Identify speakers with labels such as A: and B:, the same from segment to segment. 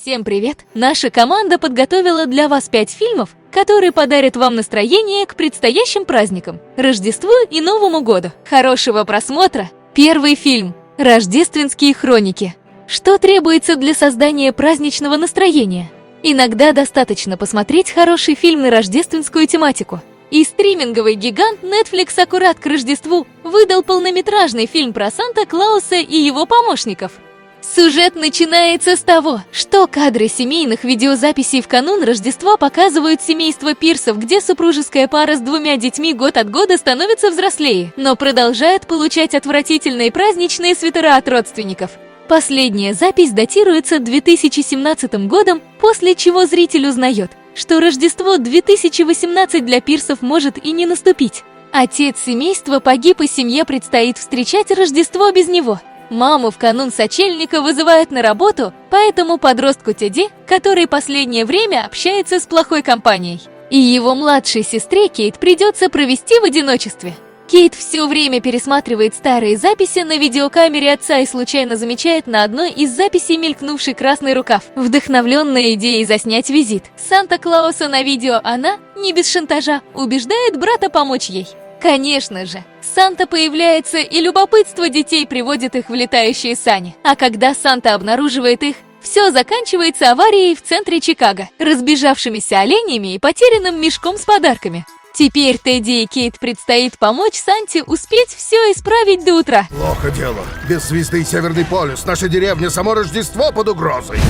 A: Всем привет! Наша команда подготовила для вас 5 фильмов, которые подарят вам настроение к предстоящим праздникам, Рождеству и Новому году. Хорошего просмотра! Первый фильм – «Рождественские хроники». Что требуется для создания праздничного настроения? Иногда достаточно посмотреть хороший фильм на рождественскую тематику. И стриминговый гигант Netflix аккурат к Рождеству выдал полнометражный фильм про Санта-Клауса и его помощников. Сюжет начинается с того, что кадры семейных видеозаписей в канун Рождества показывают семейство Пирсов, где супружеская пара с 2 детьми год от года становится взрослее, но продолжает получать отвратительные праздничные свитера от родственников. Последняя запись датируется 2017 годом, после чего зритель узнает, что Рождество 2018 для Пирсов может и не наступить. Отец семейства погиб, и семье предстоит встречать Рождество без него. Маму в канун сочельника вызывают на работу, поэтому подростку Тедди, который последнее время общается с плохой компанией. И его младшей сестре Кейт придется провести в одиночестве. Кейт все время пересматривает старые записи на видеокамере отца и случайно замечает на одной из записей мелькнувший красный рукав. Вдохновленная идеей заснять визит Санта-Клауса на видео, она, не без шантажа, убеждает брата помочь ей. Конечно же, Санта появляется, и любопытство детей приводит их в летающие сани. А когда Санта обнаруживает их, все заканчивается аварией в центре Чикаго, разбежавшимися оленями и потерянным мешком с подарками. Теперь Тедди и Кейт предстоит помочь Санте успеть все исправить до утра.
B: Плохо дело. Без звезды Северный полюс. Наша деревня, само Рождество под угрозой.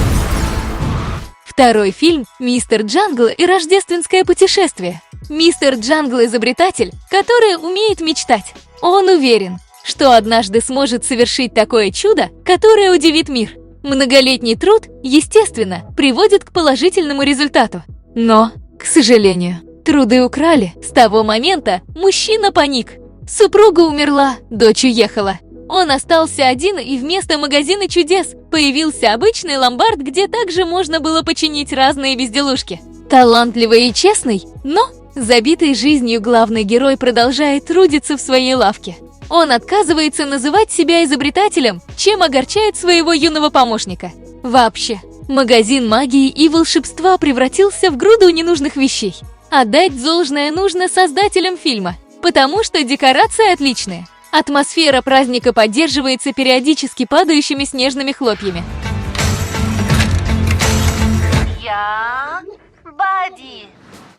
A: Второй фильм «Мистер Джангл и рождественское путешествие». Мистер Джангл – изобретатель, который умеет мечтать. Он уверен, что однажды сможет совершить такое чудо, которое удивит мир. Многолетний труд, естественно, приводит к положительному результату. Но, к сожалению, труды украли. С того момента мужчина паник. Супруга умерла, дочь уехала. Он остался один, и вместо магазина чудес появился обычный ломбард, где также можно было починить разные безделушки. Талантливый и честный, но забитый жизнью главный герой продолжает трудиться в своей лавке. Он отказывается называть себя изобретателем, чем огорчает своего юного помощника. Вообще, магазин магии и волшебства превратился в груду ненужных вещей. Отдать должное нужно создателям фильма, потому что декорации отличные. Атмосфера праздника поддерживается периодически падающими снежными хлопьями.
C: Я Бадди.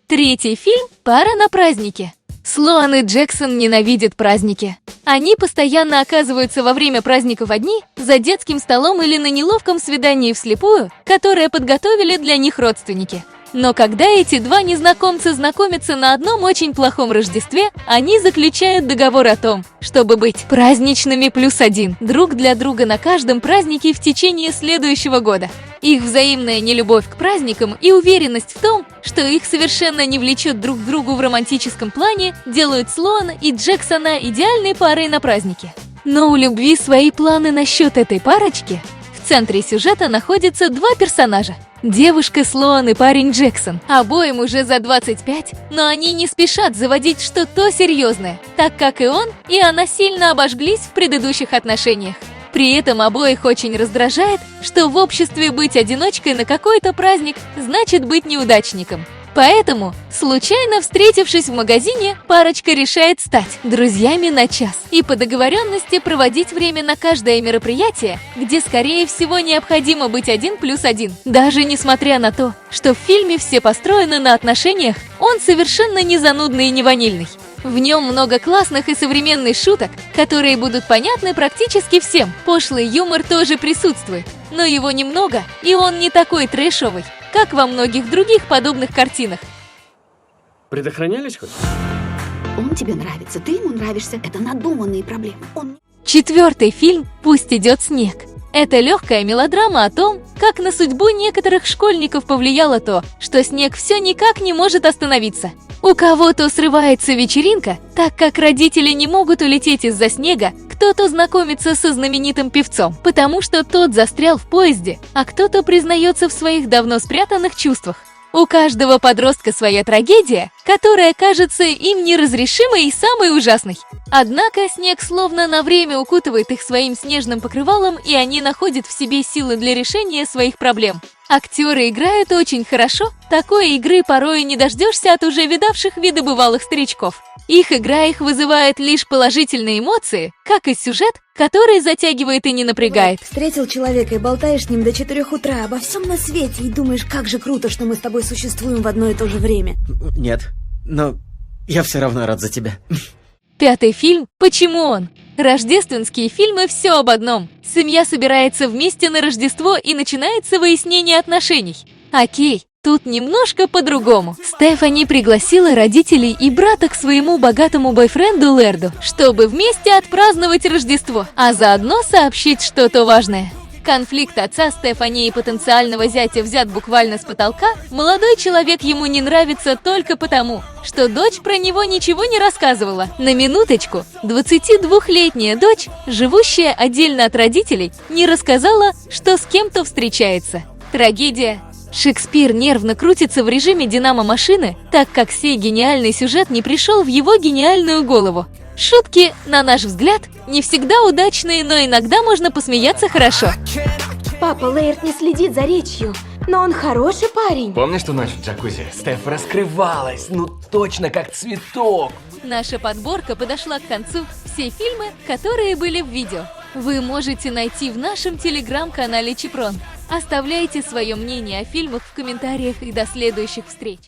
A: Третий фильм «Пара на празднике». Слоан и Джексон ненавидят праздники. Они постоянно оказываются во время праздников одни, за детским столом или на неловком свидании вслепую, которое подготовили для них родственники. Но когда эти два незнакомца знакомятся на одном очень плохом Рождестве, они заключают договор о том, чтобы быть праздничными +1 друг для друга на каждом празднике в течение следующего года. Их взаимная нелюбовь к праздникам и уверенность в том, что их совершенно не влечет друг к другу в романтическом плане, делают Слоана и Джексона идеальной парой на празднике. Но у любви свои планы насчет этой парочки. В центре сюжета находятся два персонажа. Девушка Слоан и парень Джексон. Обоим уже за 25, но они не спешат заводить что-то серьезное, так как и он, и она сильно обожглись в предыдущих отношениях. При этом обоих очень раздражает, что в обществе быть одиночкой на какой-то праздник значит быть неудачником. Поэтому, случайно встретившись в магазине, парочка решает стать друзьями на час и по договоренности проводить время на каждое мероприятие, где, скорее всего, необходимо быть 1+1. Даже несмотря на то, что в фильме все построено на отношениях, он совершенно не занудный и не ванильный. В нем много классных и современных шуток, которые будут понятны практически всем. Пошлый юмор тоже присутствует, но его немного, и он не такой трэшовый, как во многих других подобных картинах.
D: Предохранялись хоть?
E: Он тебе нравится, ты ему нравишься. Это надуманные проблемы.
A: Четвертый фильм «Пусть идет снег». Это легкая мелодрама о том, как на судьбу некоторых школьников повлияло то, что снег все никак не может остановиться. У кого-то срывается вечеринка, так как родители не могут улететь из-за снега, кто-то знакомится со знаменитым певцом, потому что тот застрял в поезде, а кто-то признается в своих давно спрятанных чувствах. У каждого подростка своя трагедия, которая кажется им неразрешимой и самой ужасной. Однако снег словно на время укутывает их своим снежным покрывалом, и они находят в себе силы для решения своих проблем. Актеры играют очень хорошо, такой игры порой не дождешься от уже видавших виды бывалых старичков. Их игра вызывает лишь положительные эмоции, как и сюжет, который затягивает и не напрягает.
F: Встретил человека и болтаешь с ним до 4 утра обо всем на свете и думаешь, как же круто, что мы с тобой существуем в одно и то же время.
G: Нет, но я все равно рад за тебя.
A: Пятый фильм «Почему он?». Рождественские фильмы все об одном. Семья собирается вместе на Рождество и начинается выяснение отношений. Окей, тут немножко по-другому. Стефани пригласила родителей и брата к своему богатому бойфренду Лерду, чтобы вместе отпраздновать Рождество, а заодно сообщить что-то важное. Конфликт отца Стефани и потенциального зятя взят буквально с потолка. Молодой человек ему не нравится только потому, что дочь про него ничего не рассказывала. На минуточку, 22-летняя дочь, живущая отдельно от родителей, не рассказала, что с кем-то встречается. Трагедия. Шекспир нервно крутится в режиме динамо-машины, так как сей гениальный сюжет не пришел в его гениальную голову. Шутки, на наш взгляд, не всегда удачные, но иногда можно посмеяться хорошо.
F: Папа, Лейерт не следит за речью, но он хороший парень.
H: Помнишь ту ночь в джакузи? Стеф раскрывалась, ну точно как цветок.
A: Наша подборка подошла к концу. Все фильмы, которые были в видео, вы можете найти в нашем телеграм-канале Чипрон. Оставляйте свое мнение о фильмах в комментариях и до следующих встреч.